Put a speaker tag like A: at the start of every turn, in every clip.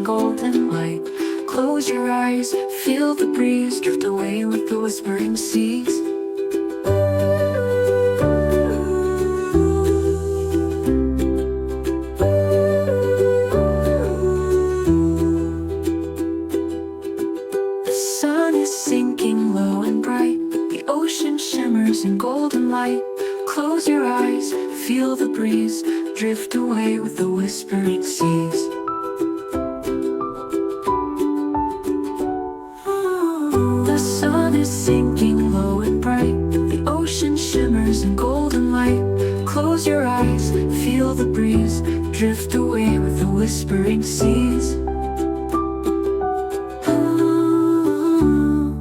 A: in golden light. Close your eyes, feel the breeze, drift away with the whispering seas. The sun is sinking low and bright, the ocean shimmers in golden light. Close your eyes, feel the breeze, drift away with the whispering seas. The sun is sinking low and bright, the ocean shimmers in golden light. Close your eyes, feel the breeze, drift away with the whispering seas.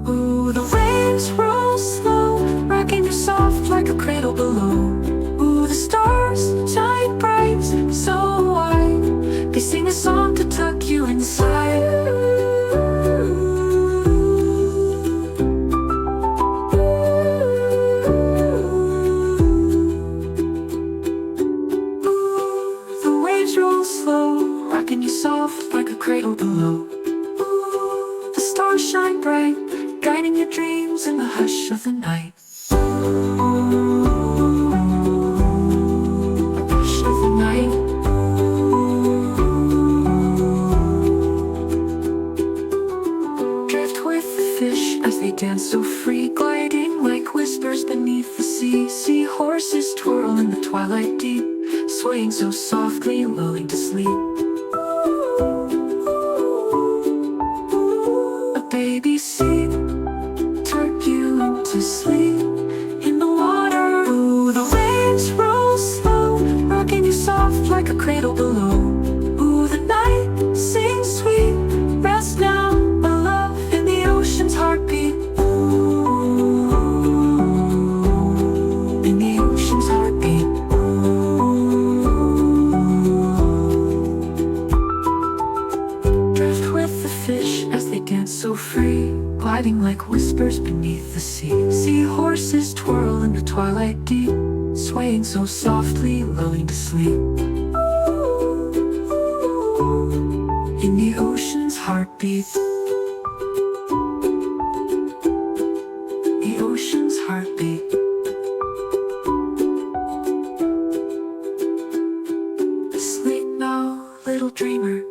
A: Ooh, the waves roll slow, rocking you soft like a cradle below. Ooh, the stars shine bright, so wide, they sing a song to tuck you inside. Roll slow, rocking you soft like a cradle below. Ooh, the stars shine bright, guiding your dreams in the hush of the night. Hush of the night. Drift with the fish as they dance so free, gliding like whispers beneath the sea. Seahorses twirl in the twilight deep, swaying so softly, lulling to sleep. A baby sea tuck you into sleep in the water. Ooh, the waves roll slow, rocking you soft like a cradle below. Ooh, the night sings sweet, rest now, my love, in the ocean's heartbeat. Ooh, in the ocean's heartbeat. So free, gliding like whispers beneath the sea. Seahorses twirl in the twilight deep, swaying so softly, lulling to sleep. In the ocean's heartbeat. The ocean's heartbeat. Sleep now, little dreamer,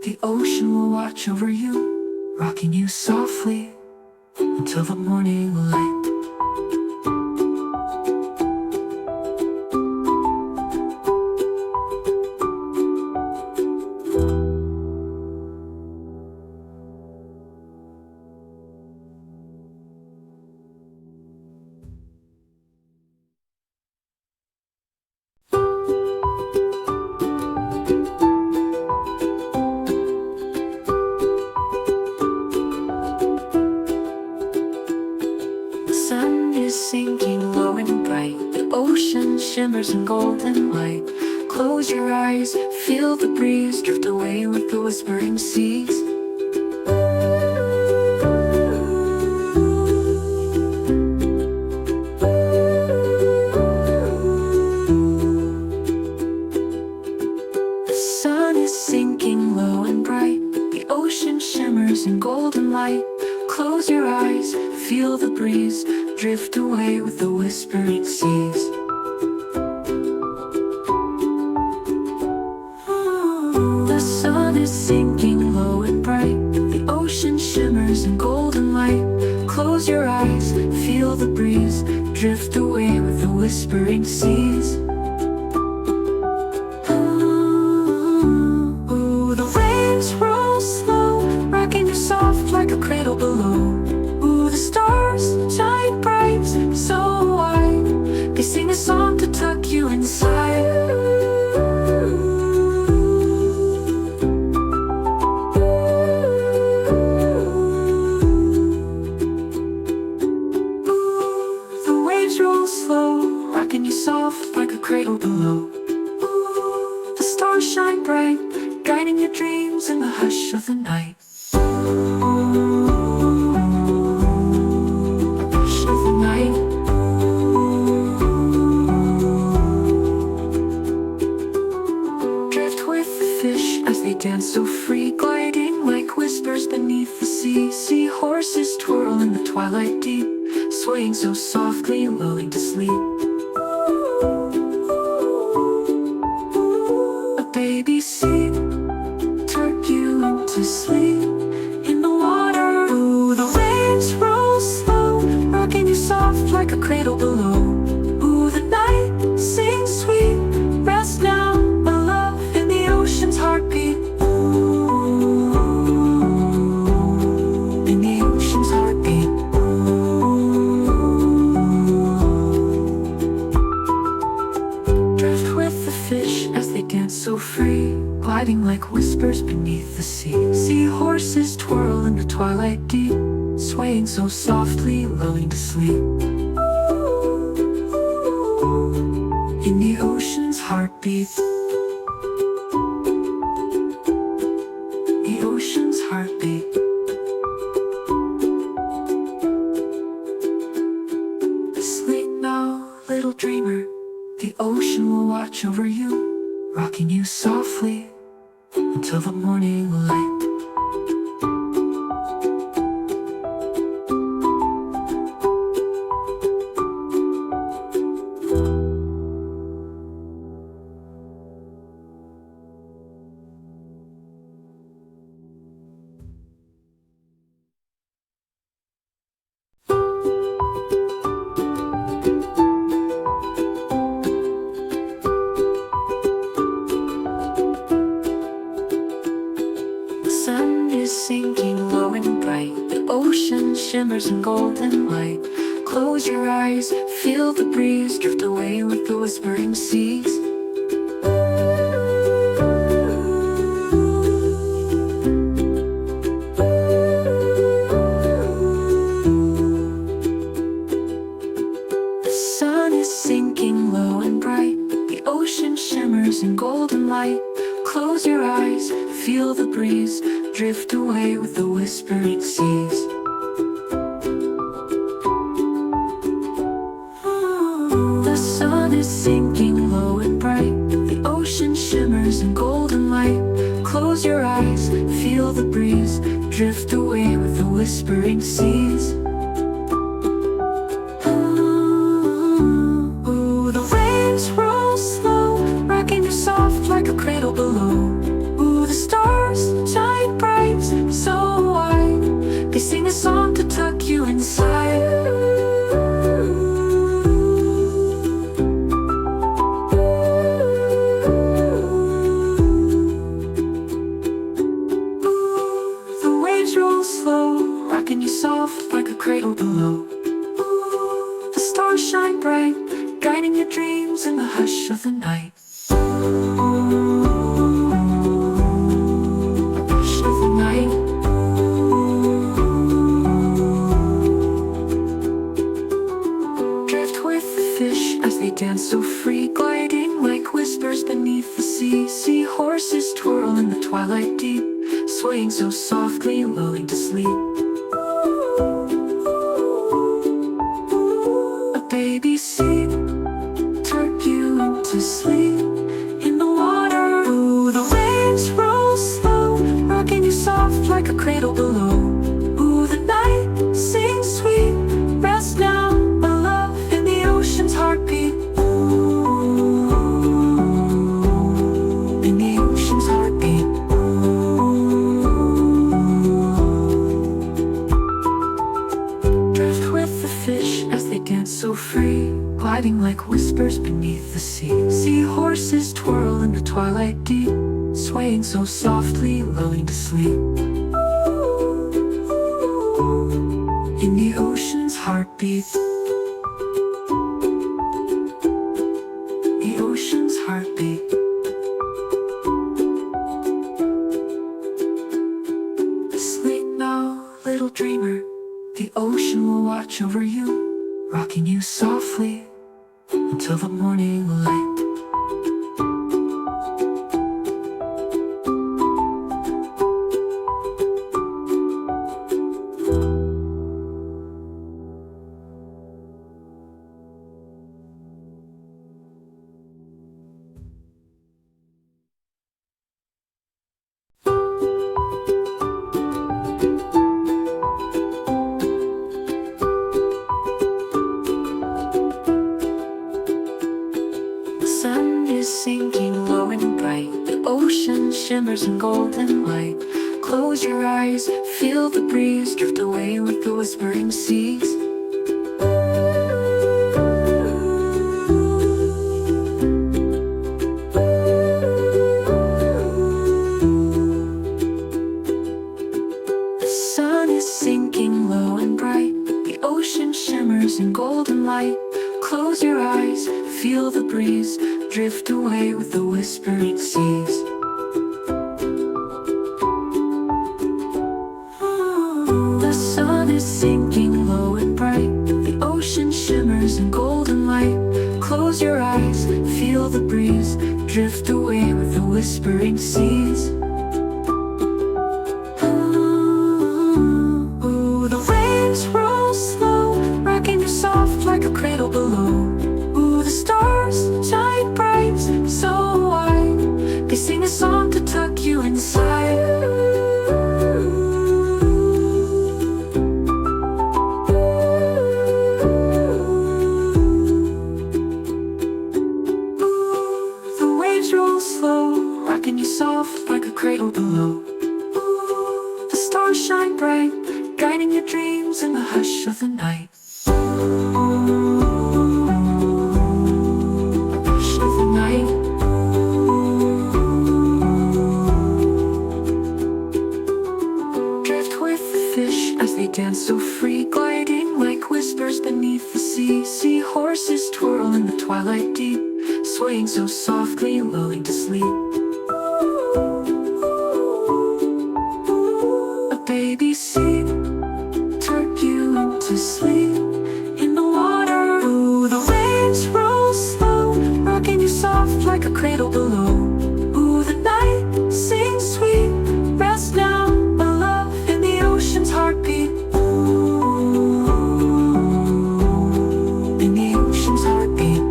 A: the ocean will watch over you, rocking you softly until the morning light. Sinking low and bright, the ocean shimmers in golden light. Close your eyes, feel the breeze, drift away with the whispering seas. The sun is sinking low and bright, the ocean shimmers in golden light. Close your eyes, feel the breeze, drift away with the whispering seas. The sun is sinking low and bright, the ocean shimmers in golden light. Close your eyes, feel the breeze, drift away with the whispering seas. Ooh, the waves roll slow, rocking you soft like a cradle below. Ooh, the stars shine bright, so wide, they sing a song to tuck you inside. Ooh, the waves roll slow, rocking you soft like a cradle below. Ooh, the stars shine bright, guiding your dreams in the hush of the night. Dance so free, gliding swaying so softly, lulling to sleep. A baby seed tuck you into sleep. In the water, ooh, the waves roll slow, rocking you soft like a cradle below. Ooh, the night sings sweet, rest now, my love, in the ocean's heartbeat. Ooh, in the ocean's heartbeat. Drift with the fish as they dance so free, gliding like whispers beneath the sea. Seahorses twirl in the twilight deep, swaying so softly, lulling to sleep. In the ocean's heartbeat. The ocean's heartbeat. Sleep now, little dreamer. The ocean will watch over you, rocking you softly until the morning light. The sun is sinking low and bright. The ocean shimmers in golden light. Close your eyes, feel the breeze drift away with the whispering seas. The sun is sinking low and bright. The ocean shimmers in golden light. Close your eyes, feel the breeze drift away with the whispering seas. The sun is sinking low and bright. The ocean shimmers in golden light. Close your eyes, feel the breeze drift away with the whispering seas. Ooh, the waves roll slow, rocking you soft like a cradle below. Ooh, the stars shine bright, so wide. They sing a song to tuck you inside. Roll slow, rocking you soft like a cradle below. Ooh, the stars shine bright, guiding your dreams in the hush of the night. Hush of the night. Drift with the fish as they dance so free, gliding like whispers beneath the sea. Seahorses twirl in the twilight deep, swaying so softly, lulling to sleep. A baby seed tuck you into sleep. In the water, ooh, the waves roll slow, rocking you soft like a cradle below. Ooh, the night sings sweet, rest now, my love, in the ocean's heartbeat. Ooh, in the ocean's heartbeat. So free, gliding like whispers beneath the sea. Seahorses twirl in the twilight deep, swaying so softly, lulling to sleep. In the ocean's heartbeat. The ocean's heartbeat. Sleep now, little dreamer. The ocean will watch over you, rocking you softly until the morning light. and golden light. Close your eyes, feel the breeze, drift away with the whispering seas. The sun is sinking low and bright, the ocean shimmers in golden light. Close your eyes, feel the breeze, drift away with the whispering seas. The sun is sinking low and bright, the ocean shimmers in golden light. Close your eyes, feel the breeze, drift away with the whispering seas. Ooh, the waves roll slow, rocking you soft like a cradle below. Ooh, the stars shine bright, so wide, they sing a song to tuck you inside. Roll slow, rocking you soft like a cradle below. Ooh, the stars shine bright, guiding your dreams in the hush of the night. Hush of the night. Drift with the fish as they dance so free, gliding like whispers beneath the sea. Seahorses twirl in the twilight deep, swaying so softly, lulling to sleep. A baby sea tuck you into sleep in the water. Ooh, the waves roll slow, rocking you soft like a cradle below. Ooh, the night sings sweet, rest now, my love, in the ocean's heartbeat. In the ocean's heartbeat.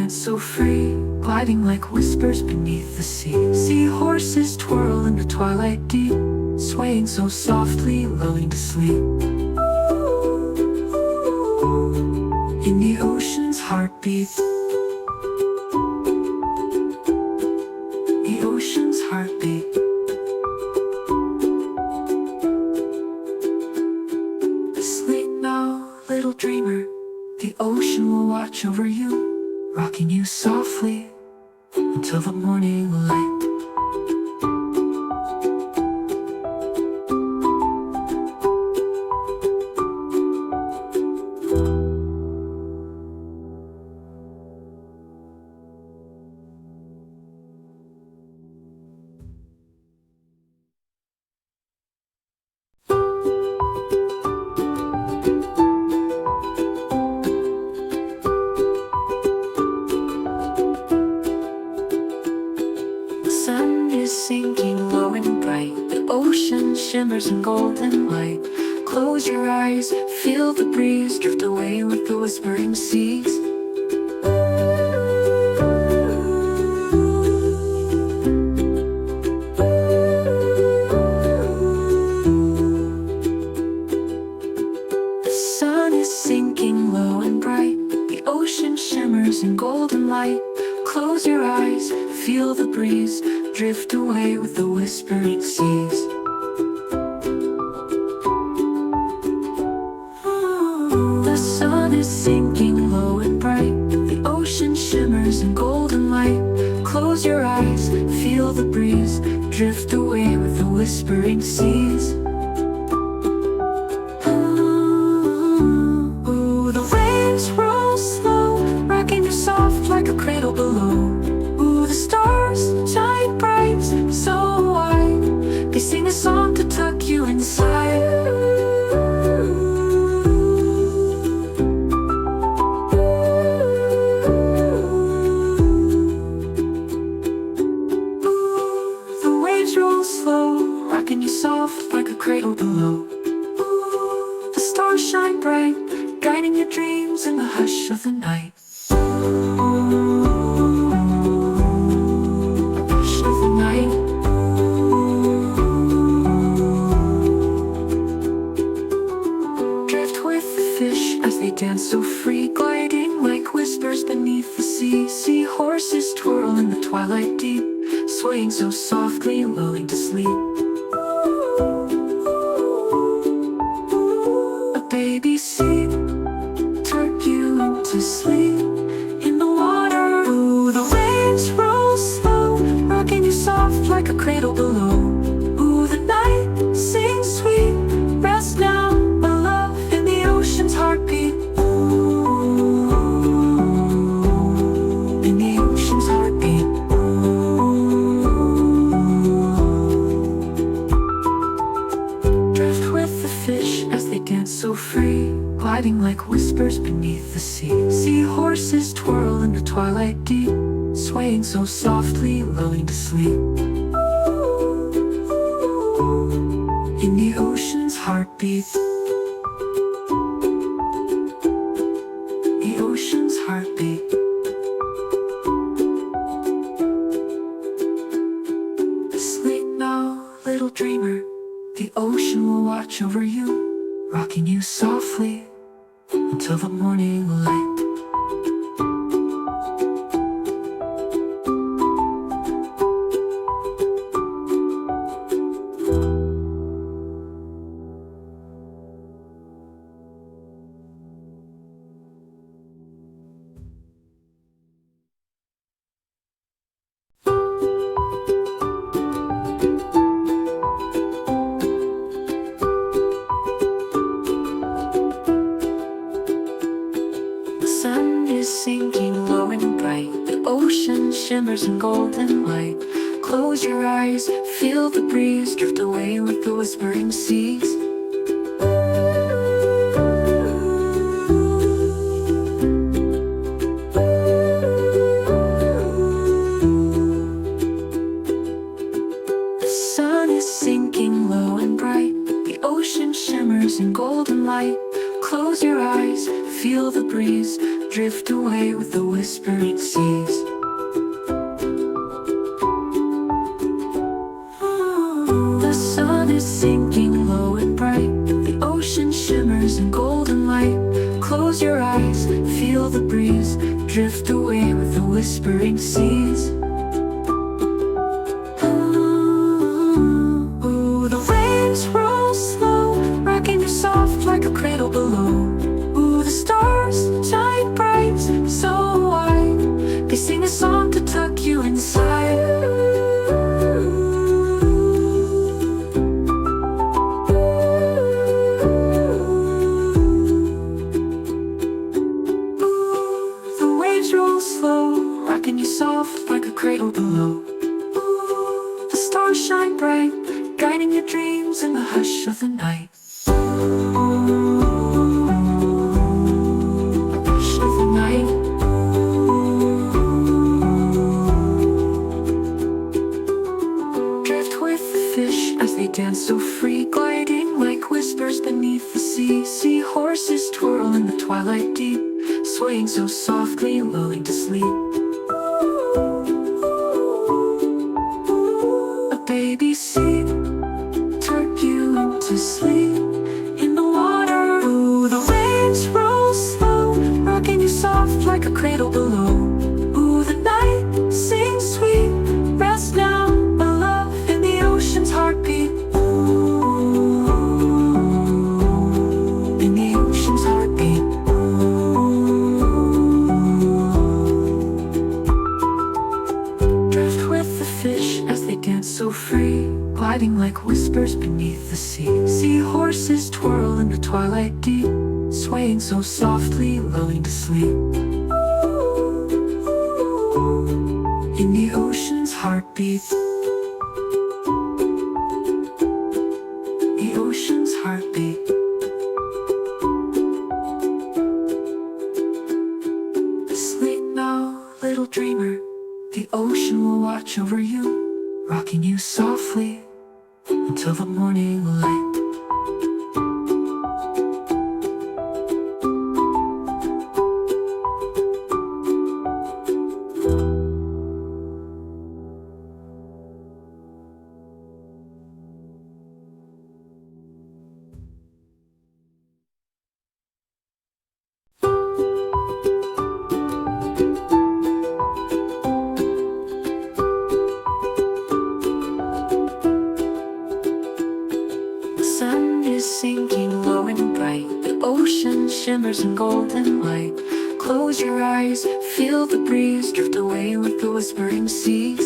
A: So free, gliding like whispers beneath the sea. Seahorses twirl in the twilight deep, swaying so softly, lulling to sleep. In the ocean's heartbeat. The ocean's heartbeat. Sleep now, little dreamer, the ocean will watch over you, rocking you softly until the morning light. Sinking low and bright, the ocean shimmers in golden light. Close your eyes, feel the breeze, drift away with the whispering seas. The sun is sinking low and bright, the ocean shimmers in golden light. Close your eyes, feel the breeze, drift away with the whispering seas. The sun is sinking low and bright, the ocean shimmers in golden light. Close your eyes, feel the breeze, drift away with the whispering seas. Ooh, the waves roll slow, rocking you soft like a cradle below. Ooh, the stars shine bright, so wide, they sing a song to tuck you inside. Ooh, the waves roll slow, rocking you soft like a Seahorses twirl in the twilight deep, swaying so softly, lulling to sleep. A baby sea tuck you into sleep. In the water, ooh, the waves roll slow, rocking you soft like a cradle below. Ooh, the night sings sweet, rest now, my love, in the ocean's heartbeat. In the ocean's heartbeat. Drift with the fish as they dance so free, gliding like whispers beneath the sea. Seahorses twirl in the twilight deep, swaying so softly, lulling to sleep. In the ocean's heartbeat. The ocean's heartbeat. Sleep now, little dreamer. The ocean will watch over you, rocking you softly until the morning light. The sun is sinking low and bright, the ocean shimmers in golden light. Close your eyes, feel the breeze, drift away with the whispering seas. The sun is sinking low and bright, the ocean shimmers in golden light. Close your eyes, feel the breeze, drift away with the whispering seas. The sun is sinking low and bright, the ocean shimmers in golden light. Close your eyes, feel the breeze, drift away with the whispering seas. Ooh, the waves roll slow, rocking you soft like a cradle below. Ooh, the stars shine bright, so wide, they sing a song to tuck you inside. Roll slow, rocking you soft like a cradle below. Ooh, the stars shine bright, guiding your dreams in the hush of the night. Hush of the night. Drift with the fish as they dance so free, gliding like whispers beneath the sea. Seahorses twirl in the twilight deep, swaying so softly, lulling to sleep. A baby sea tuck you into sleep. In the water, ooh, the waves roll slow, rocking you soft like a cradle below. Ooh, the night sings sweet, rest now, my love, in the ocean's heartbeat. In the ocean's heartbeat. So free, gliding like whispers beneath the sea. Seahorses twirl in the twilight deep, swaying so softly, lulling to sleep. In the ocean's heartbeat. The ocean's heartbeat. Sleep now, little dreamer. The ocean will watch over you, rocking you softly until the morning light. golden light. Close your eyes, feel the breeze, drift away with the whispering seas.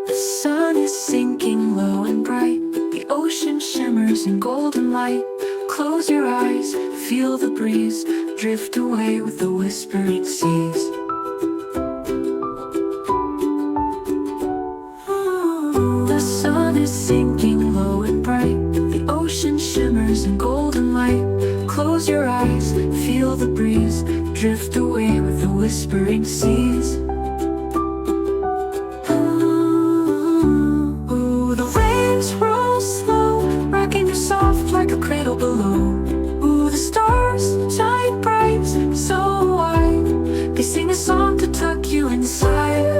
A: The sun is sinking low and bright, the ocean shimmers in golden light. Close your eyes, feel the breeze, drift away with the whispering seas. The sun is sinking low and bright, the ocean shimmers in golden light. Close your eyes, feel the breeze, drift away with the whispering seas. Ooh, the waves roll slow, rocking you soft like a cradle below. Ooh, the stars shine bright, so wide, they sing a song to tuck you inside.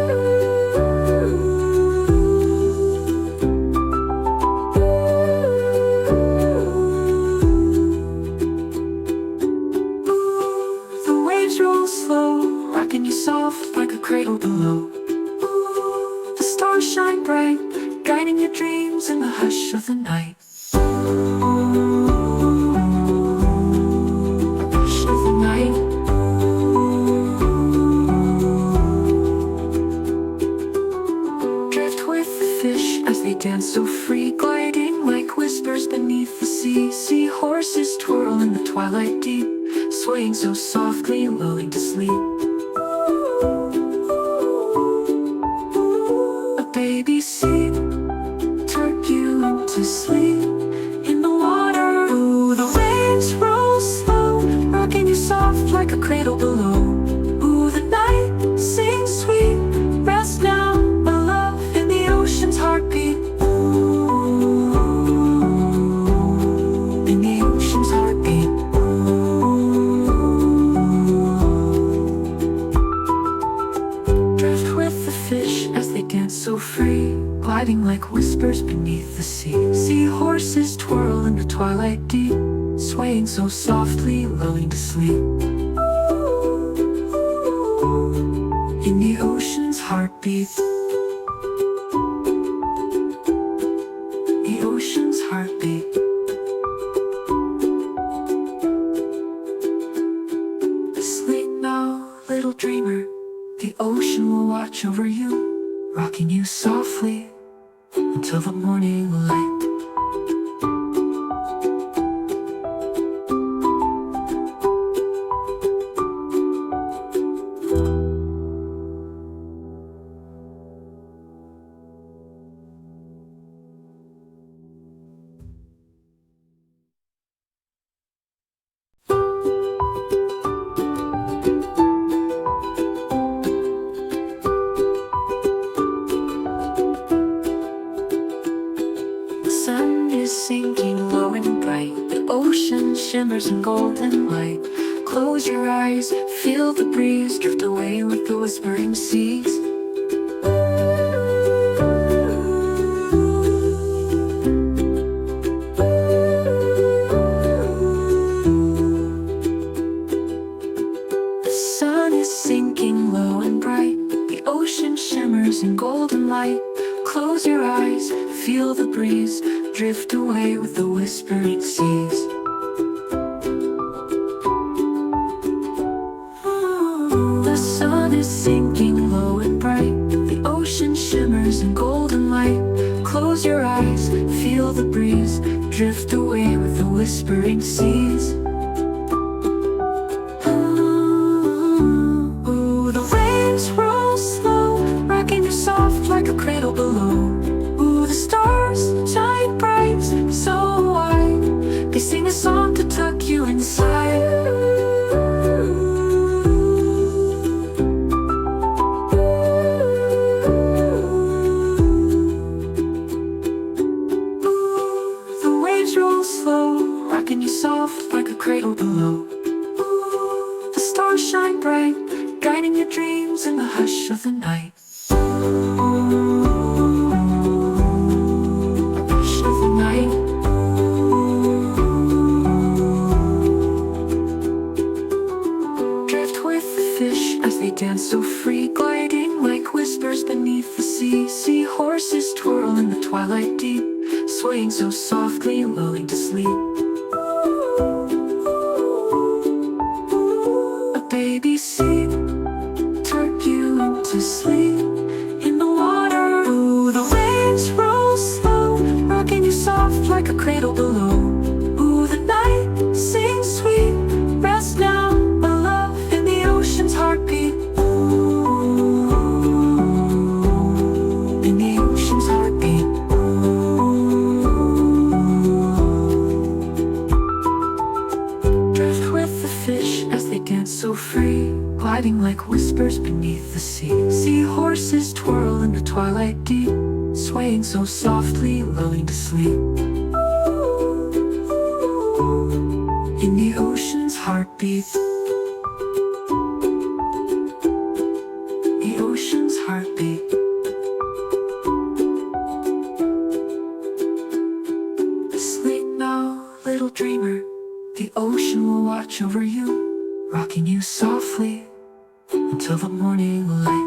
A: Roll slow, rocking you soft like a cradle below. Ooh, the stars shine bright, guiding your dreams in the hush of the night. Hush of the night. Drift with the fish as they dance so free, gliding like whispers beneath the sea. Seahorses twirl in the twilight deep, swaying so softly, lulling to sleep. A baby sea tuck you into sleep in the water. Ooh, the waves roll slow, rocking you soft like a cradle below. Ooh, the night sings sweet, rest now, my love, in the ocean's heartbeat. In the ocean's heartbeat. So free, gliding like whispers beneath the sea. Seahorses twirl in the twilight deep, swaying so softly, lulling to sleep. In the ocean's heartbeat. The ocean's heartbeat. Sleep now, little dreamer, the ocean will watch over you, rocking you softly until the morning light. Sinking low and bright, the ocean shimmers in golden light. Close your eyes, feel the breeze, drift away with the whispering seas. The sun is sinking low and bright, the ocean shimmers in golden light. Close your eyes, feel the breeze, drift away with the whispering seas. The sun is sinking low and bright, the ocean shimmers in golden light. Close your eyes, feel the breeze, drift away with the whispering seas. Ooh, the waves roll slow, rocking you soft like a cradle below. Ooh, the stars shine bright, so wide, they sing a song to tuck you inside. Roll slow, rocking you soft like a cradle below. Ooh, the stars shine bright, guiding your dreams in the hush of the night. Hush of the night. Drift with the fish as they dance so free, gliding twilight deep, swaying so softly, lulling to sleep. A baby sea tuck you into sleep. In the water, ooh, the waves roll slow, rocking you soft like a cradle below. Ooh, the night sings sweet. Rest now, my love, in the ocean's heartbeat. Ooh, in the ocean's heartbeat. Ooh. Drift with the fish as they dance so free, gliding like whispers beneath the sea. Seahorses twirl in the twilight deep, swaying so softly, lulling to sleep. In the ocean's heartbeat. The ocean's heartbeat. Sleep now, little dreamer. The ocean will watch over you, rocking you softly until the morning light.